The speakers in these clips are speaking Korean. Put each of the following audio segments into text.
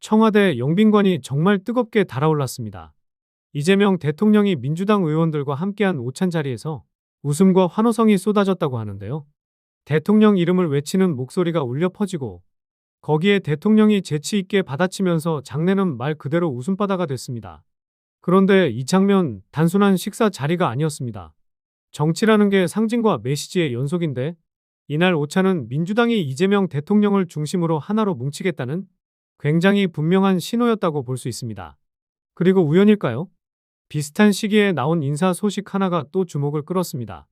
청와대 영빈관이 정말 뜨겁게 달아올랐습니다. 이재명 대통령이 민주당 의원들과 함께한 오찬 자리에서 웃음과 환호성이 쏟아졌다고 하는데요. 대통령 이름을 외치는 목소리가 울려 퍼지고 거기에 대통령이 재치 있게 받아치면서 장내는 말 그대로 웃음바다가 됐습니다. 그런데 이 장면 단순한 식사 자리가 아니었습니다. 정치라는 게 상징과 메시지의 연속인데 이날 오찬은 민주당이 이재명 대통령을 중심으로 하나로 뭉치겠다는 굉장히 분명한 신호였다고 볼 수 있습니다. 그리고 우연일까요? 비슷한 시기에 나온 인사 소식 하나가 또 주목을 끌었습니다.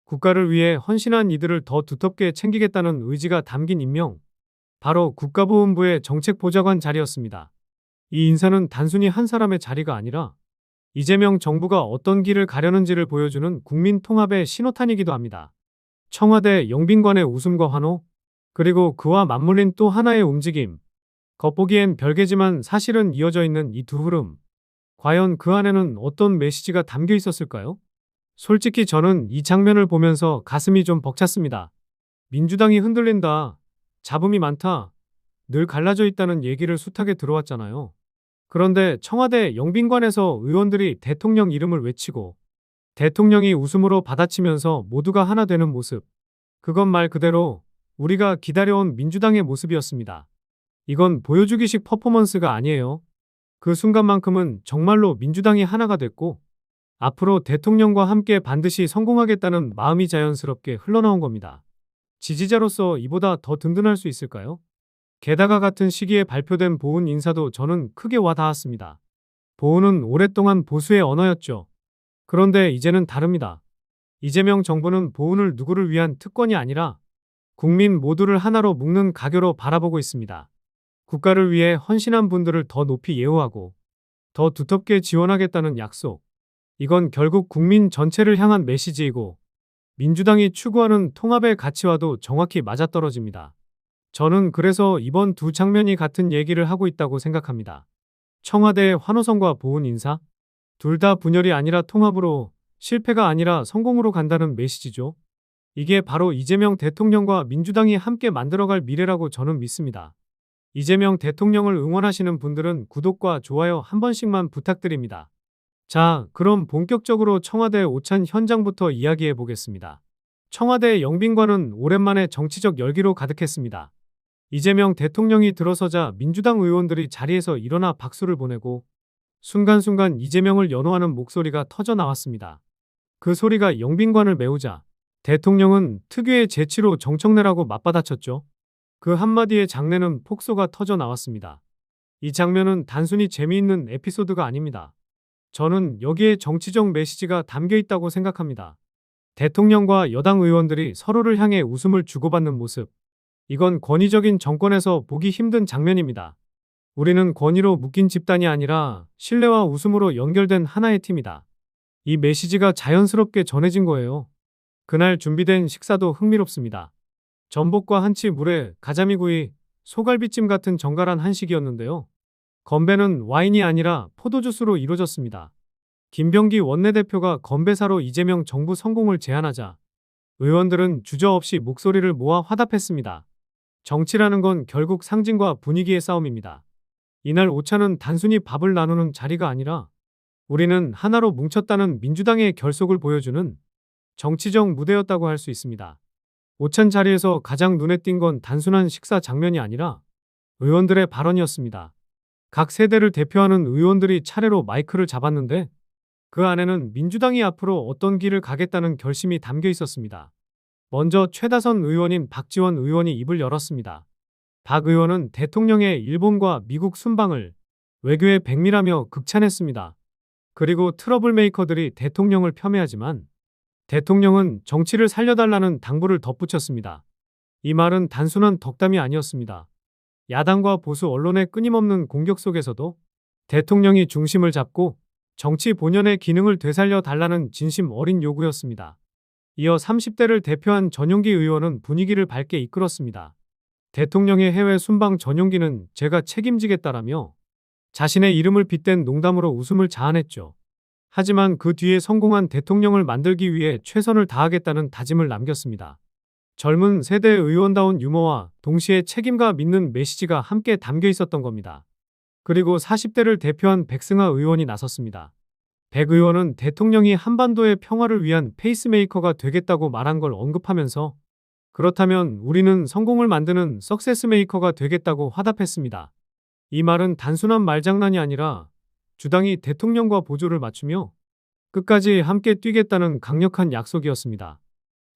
국가를 위해 헌신한 이들을 더 두텁게 챙기겠다는 의지가 담긴 임명, 바로 국가보훈부의 정책보좌관 자리였습니다. 이 인사는 단순히 한 사람의 자리가 아니라 이재명 정부가 어떤 길을 가려는지를 보여주는 국민 통합의 신호탄이기도 합니다. 청와대 영빈관의 웃음과 환호, 그리고 그와 맞물린 또 하나의 움직임, 겉보기엔 별개지만 사실은 이어져 있는 이 두 흐름, 과연 그 안에는 어떤 메시지가 담겨 있었을까요? 솔직히 저는 이 장면을 보면서 가슴이 좀 벅찼습니다. 민주당이 흔들린다, 잡음이 많다, 늘 갈라져 있다는 얘기를 숱하게 들어왔잖아요. 그런데 청와대 영빈관에서 의원들이 대통령 이름을 외치고 대통령이 웃음으로 받아치면서 모두가 하나 되는 모습, 그건 말 그대로 우리가 기다려온 민주당의 모습이었습니다. 이건 보여주기식 퍼포먼스가 아니에요. 그 순간만큼은 정말로 민주당이 하나가 됐고 앞으로 대통령과 함께 반드시 성공하겠다는 마음이 자연스럽게 흘러나온 겁니다. 지지자로서 이보다 더 든든할 수 있을까요? 게다가 같은 시기에 발표된 보훈 인사도 저는 크게 와닿았습니다. 보훈은 오랫동안 보수의 언어였죠. 그런데 이제는 다릅니다. 이재명 정부는 보훈을 누구를 위한 특권이 아니라 국민 모두를 하나로 묶는 가교로 바라보고 있습니다. 국가를 위해 헌신한 분들을 더 높이 예우하고 더 두텁게 지원하겠다는 약속. 이건 결국 국민 전체를 향한 메시지이고 민주당이 추구하는 통합의 가치와도 정확히 맞아떨어집니다. 저는 그래서 이번 두 장면이 같은 얘기를 하고 있다고 생각합니다. 청와대의 환호성과 보훈 인사? 둘 다 분열이 아니라 통합으로, 실패가 아니라 성공으로 간다는 메시지죠. 이게 바로 이재명 대통령과 민주당이 함께 만들어갈 미래라고 저는 믿습니다. 이재명 대통령을 응원하시는 분들은 구독과 좋아요 한 번씩만 부탁드립니다. 자, 그럼 본격적으로 청와대 오찬 현장부터 이야기해 보겠습니다. 청와대 영빈관은 오랜만에 정치적 열기로 가득했습니다. 이재명 대통령이 들어서자 민주당 의원들이 자리에서 일어나 박수를 보내고 순간순간 이재명을 연호하는 목소리가 터져 나왔습니다. 그 소리가 영빈관을 메우자 대통령은 특유의 재치로 정청래라고 맞받아쳤죠. 그 한마디에 장내는 폭소가 터져 나왔습니다. 이 장면은 단순히 재미있는 에피소드가 아닙니다. 저는 여기에 정치적 메시지가 담겨 있다고 생각합니다. 대통령과 여당 의원들이 서로를 향해 웃음을 주고받는 모습. 이건 권위적인 정권에서 보기 힘든 장면입니다. 우리는 권위로 묶인 집단이 아니라 신뢰와 웃음으로 연결된 하나의 팀이다. 이 메시지가 자연스럽게 전해진 거예요. 그날 준비된 식사도 흥미롭습니다. 전복과 한치 물회, 가자미구이, 소갈비찜 같은 정갈한 한식이었는데요. 건배는 와인이 아니라 포도주스로 이루어졌습니다. 김병기 원내대표가 건배사로 이재명 정부 성공을 제안하자 의원들은 주저없이 목소리를 모아 화답했습니다. 정치라는 건 결국 상징과 분위기의 싸움입니다. 이날 오찬은 단순히 밥을 나누는 자리가 아니라 우리는 하나로 뭉쳤다는 민주당의 결속을 보여주는 정치적 무대였다고 할 수 있습니다. 오찬 자리에서 가장 눈에 띈 건 단순한 식사 장면이 아니라 의원들의 발언이었습니다. 각 세대를 대표하는 의원들이 차례로 마이크를 잡았는데 그 안에는 민주당이 앞으로 어떤 길을 가겠다는 결심이 담겨 있었습니다. 먼저 최다선 의원인 박지원 의원이 입을 열었습니다. 박 의원은 대통령의 일본과 미국 순방을 외교의 백미라며 극찬했습니다. 그리고 트러블 메이커들이 대통령을 폄훼하지만 대통령은 정치를 살려달라는 당부를 덧붙였습니다. 이 말은 단순한 덕담이 아니었습니다. 야당과 보수 언론의 끊임없는 공격 속에서도 대통령이 중심을 잡고 정치 본연의 기능을 되살려 달라는 진심 어린 요구였습니다. 이어 30대를 대표한 전용기 의원은 분위기를 밝게 이끌었습니다. 대통령의 해외 순방 전용기는 제가 책임지겠다라며 자신의 이름을 빗댄 농담으로 웃음을 자아냈죠. 하지만 그 뒤에 성공한 대통령을 만들기 위해 최선을 다하겠다는 다짐을 남겼습니다. 젊은 세대의 의원다운 유머와 동시에 책임과 믿는 메시지가 함께 담겨 있었던 겁니다. 그리고 40대를 대표한 백승하 의원이 나섰습니다. 백 의원은 대통령이 한반도의 평화를 위한 페이스메이커가 되겠다고 말한 걸 언급하면서 그렇다면 우리는 성공을 만드는 석세스메이커가 되겠다고 화답했습니다. 이 말은 단순한 말장난이 아니라 주당이 대통령과 보조를 맞추며 끝까지 함께 뛰겠다는 강력한 약속이었습니다.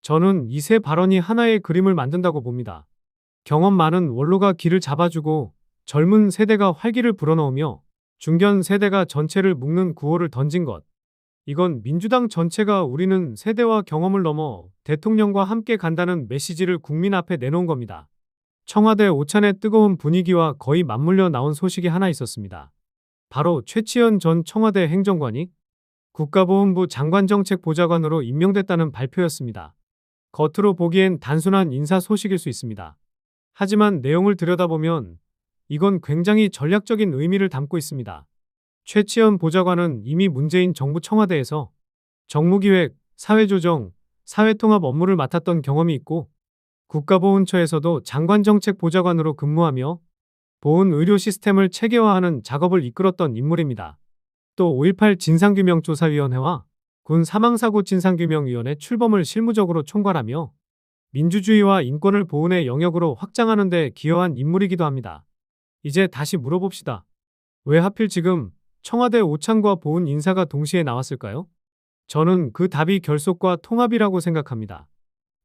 저는 이 세 발언이 하나의 그림을 만든다고 봅니다. 경험 많은 원로가 길을 잡아주고 젊은 세대가 활기를 불어넣으며 중견 세대가 전체를 묶는 구호를 던진 것. 이건 민주당 전체가 우리는 세대와 경험을 넘어 대통령과 함께 간다는 메시지를 국민 앞에 내놓은 겁니다. 청와대 오찬의 뜨거운 분위기와 거의 맞물려 나온 소식이 하나 있었습니다. 바로 최치현 전 청와대 행정관이 국가보훈부 장관정책보좌관으로 임명됐다는 발표였습니다. 겉으로 보기엔 단순한 인사 소식일 수 있습니다. 하지만 내용을 들여다보면 이건 굉장히 전략적인 의미를 담고 있습니다. 최치현 보좌관은 이미 문재인 정부 청와대에서 정무기획, 사회조정, 사회통합 업무를 맡았던 경험이 있고 국가보훈처에서도 장관정책보좌관으로 근무하며 보훈 의료 시스템을 체계화하는 작업을 이끌었던 인물입니다. 또 5.18 진상규명조사위원회와 군 사망사고 진상규명위원회 출범을 실무적으로 총괄하며 민주주의와 인권을 보훈의 영역으로 확장하는 데 기여한 인물이기도 합니다. 이제 다시 물어봅시다. 왜 하필 지금 청와대 오찬과 보훈 인사가 동시에 나왔을까요? 저는 그 답이 결속과 통합이라고 생각합니다.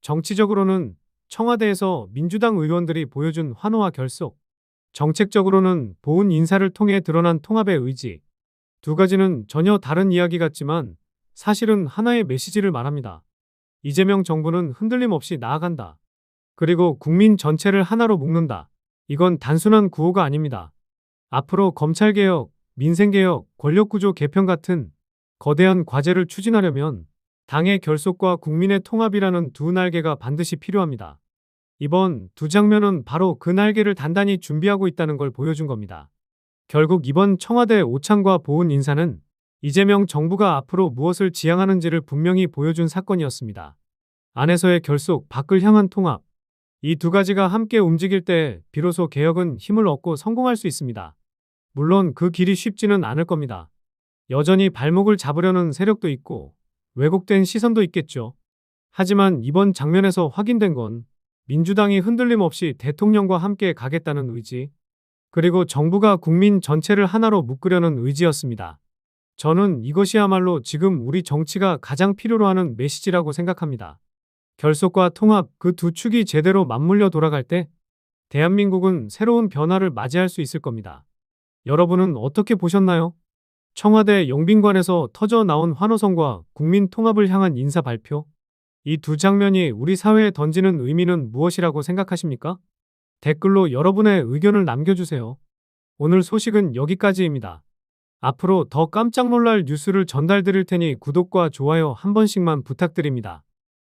정치적으로는 청와대에서 민주당 의원들이 보여준 환호와 결속, 정책적으로는 보훈 인사를 통해 드러난 통합의 의지. 두 가지는 전혀 다른 이야기 같지만 사실은 하나의 메시지를 말합니다. 이재명 정부는 흔들림 없이 나아간다. 그리고 국민 전체를 하나로 묶는다. 이건 단순한 구호가 아닙니다. 앞으로 검찰개혁, 민생개혁, 권력구조 개편 같은 거대한 과제를 추진하려면 당의 결속과 국민의 통합이라는 두 날개가 반드시 필요합니다. 이번 두 장면은 바로 그 날개를 단단히 준비하고 있다는 걸 보여준 겁니다. 결국 이번 청와대 오찬과 보훈 인사는 이재명 정부가 앞으로 무엇을 지향하는지를 분명히 보여준 사건이었습니다. 안에서의 결속, 밖을 향한 통합. 이 두 가지가 함께 움직일 때 비로소 개혁은 힘을 얻고 성공할 수 있습니다. 물론 그 길이 쉽지는 않을 겁니다. 여전히 발목을 잡으려는 세력도 있고 왜곡된 시선도 있겠죠. 하지만 이번 장면에서 확인된 건 민주당이 흔들림 없이 대통령과 함께 가겠다는 의지, 그리고 정부가 국민 전체를 하나로 묶으려는 의지였습니다. 저는 이것이야말로 지금 우리 정치가 가장 필요로 하는 메시지라고 생각합니다. 결속과 통합, 그 두 축이 제대로 맞물려 돌아갈 때 대한민국은 새로운 변화를 맞이할 수 있을 겁니다. 여러분은 어떻게 보셨나요? 청와대 영빈관에서 터져 나온 환호성과 국민 통합을 향한 인사 발표. 이 두 장면이 우리 사회에 던지는 의미는 무엇이라고 생각하십니까? 댓글로 여러분의 의견을 남겨주세요. 오늘 소식은 여기까지입니다. 앞으로 더 깜짝 놀랄 뉴스를 전달드릴 테니 구독과 좋아요 한 번씩만 부탁드립니다.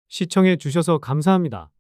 시청해 주셔서 감사합니다.